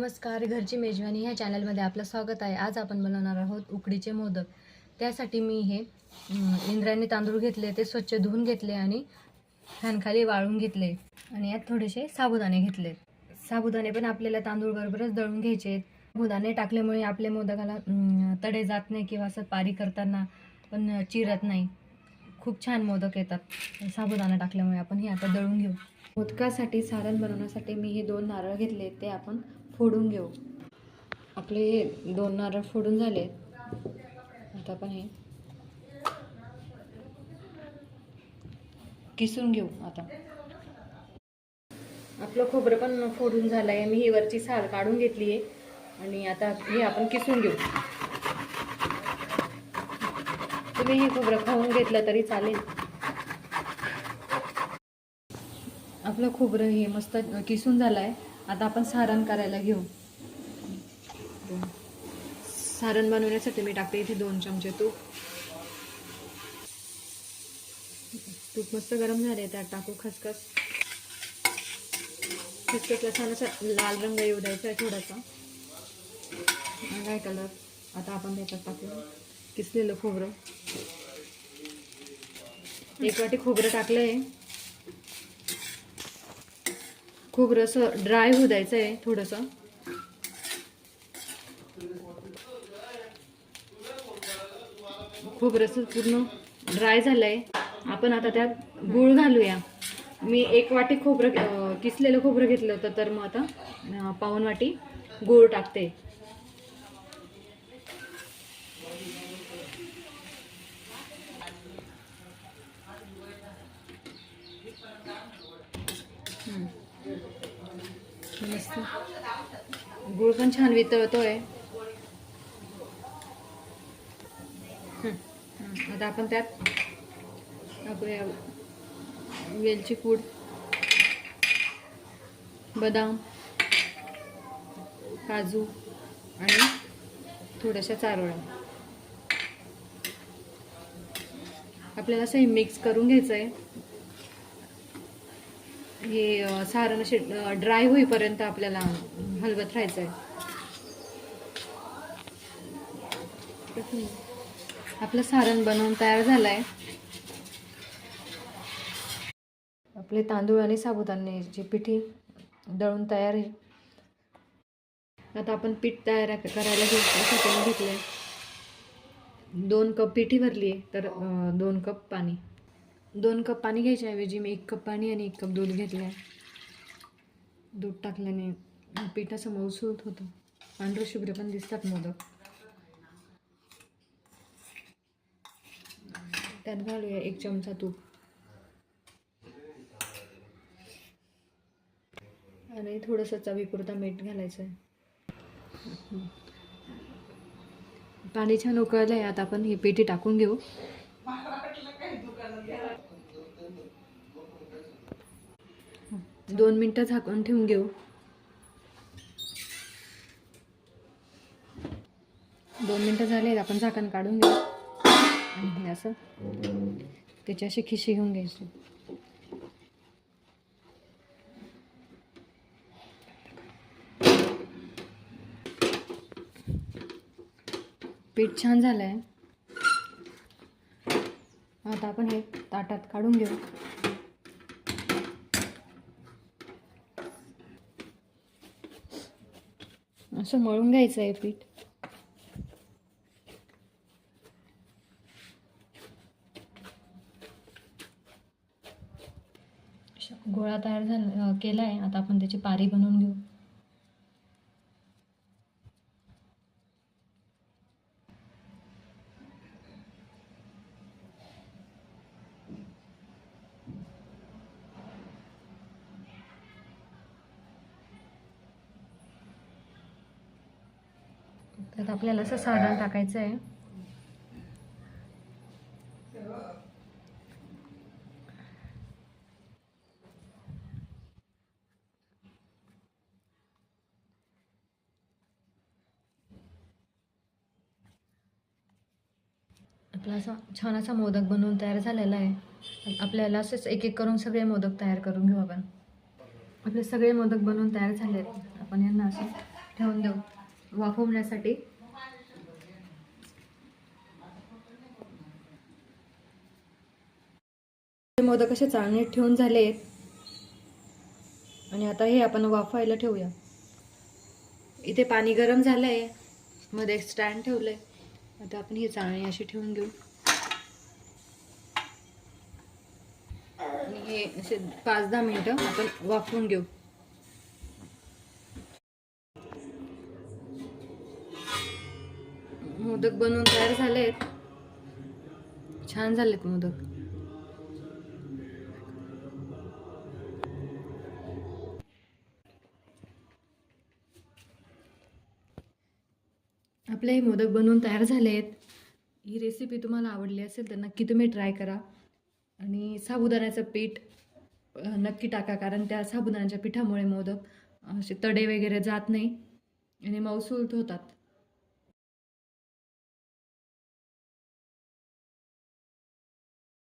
नमस्कार, घरची मेजवानी ह्या चॅनलमध्ये आपलं स्वागत आहे। आज आपण बनवणार आहोत उकडीचे मोदक। त्यासाठी मी हे इंद्रायणी तांदूळ घेतले, ते स्वच्छ धुवून घेतले आणि फॅनखाली वाळून घेतले आणि यात थोडेसे साबुदाणे घेतले। साबुदाणे पण आपल्याला तांदूळ बरोबरच दळून घ्यायचे। साबुदाणे टाकल्यामुळे आपल्या मोदकाला तडे जात नाही किंवा असं पारी करताना पण चिरत नाही, खूप छान मोदक येतात साबुदाणा टाकल्यामुळे। आपण हे आता दळून घेऊ। मोदकासाठी सारण बनवण्यासाठी मी हे 2 नारळ घेतले, ते आपण फोडून घेऊ। आपले हे 2 नारळ फोडून झाले। आता आपण हे किसून घेऊ। आता आपलं खोबरं पण फोडून झालंय। मी ही वरची साल काढून घेतली आहे आणि आता हे आपण किसून घेऊ। तुम्ही हे खोबरं खाऊन घेतलं तरी चालेल। आपलं खोबरं हे मस्त किसून झालंय। आता आपण सारण करायला घेऊ। सारण बनवण्यासाठी मी टाकते इथे 2 चमचे तूप। तूप मस्त गरम झाले, त्यात टाकू खसखस। खसखसला छान असा लाल रंग येऊ द्यायचा आहे थोडासा, काय कलर। आता आपण त्याच्यात टाकू किसलेलं खोबरं। 1 वाटी खोबरं टाकलंय। खोबरं असं ड्राय होऊ द्यायचं आहे थोडंसं। खोबरं असं पूर्ण ड्राय झालंय। आपण आता त्यात गूळ घालूया। मी 1 वाटी खोबरं किसलेलं खोबरं घेतलं होतं, तर मग आता पाऊण वाटी गूळ टाकते। मस्त गूळ पण छान वितळतोय। आता आपण त्यात टाकूया वेलची पूड, बदाम, काजू आणि थोड्याशा चारोळ्या। आपल्याला असं हे मिक्स करून घ्यायचं आहे। हे सारण असे ड्राय होईपर्यंत आपल्याला हलवत राहायचं आहे। आपलं सारण बनवून तयार झालं आहे। आपले तांदूळ आणि साबुदाण्याची पिठी दळून तयार आहे। आता आपण पीठ तयार करायला घेतलंय। 2 कप पिठी भरली आहे, तर 2 कप पाणी। 2 कप पाणी घ्यायच्या ऐवजी मी 1 कप पाणी आणि 1 कप दूध घेतलंय। दूध टाकल्याने पीठ असं मऊसूत होतं, पांढरे शुभ्र पण दिसतात मोदक। त्यात घालूया 1 चमचा तूप आणि थोडंसं चवीपुरता मीठ घालायचं आहे। पाणी छान उकळलंय, आता आपण ही पिठी टाकून घेऊ। 2 मिनिटं झाकून ठेवून घेऊ। 2 मिनिटं झाले, आपण झाकण काढून घेऊ आणि हे असं त्याची अशी खिशी घेऊन घ्यायची। पीठ छान झालंय। आता आपण हे ताटात काढून घेऊ। असं मळून घ्यायचं आहे पीठ। गोळा तयार केलाय। आता आपण त्याची पारी बनवून घेऊ। त्यात आपल्याला असं सारण टाकायचं आहे। आपला असा छान असा मोदक बनवून तयार झालेला आहे। आपल्याला असेच एक एक करून सगळे मोदक तयार करून घेऊ आपण। आपले सगळे मोदक बनवून तयार झाले आहेत। आपण यांना असं ठेवून देऊ वाफवण्यासाठी. मोदक असे चाळणीत ठेवून झाले आणि आता हे आपण वाफायला ठेवूया. इथे पाणी गरम झालंय, मध्ये एक स्टँड ठेवलंय. आता आपण ही चाळणी अशी ठेवून घेऊ आणि हे असे 5-10 मिनिटं आपण वाफवून घेऊ. मोदक बनवून तयार झालेत. छान झालेत मोदक. आपले हे मोदक बनवून तयार झाले आहेत. ही रेसिपी तुम्हाला आवडली असेल तर नक्की तुम्ही ट्राय करा. आणि साबुदाण्याचं पीठ नक्की टाका, कारण त्या साबुदाण्याच्या पिठामुळे मोदक असे तडे वगैरे जात नाही आणि मऊसूत होतात.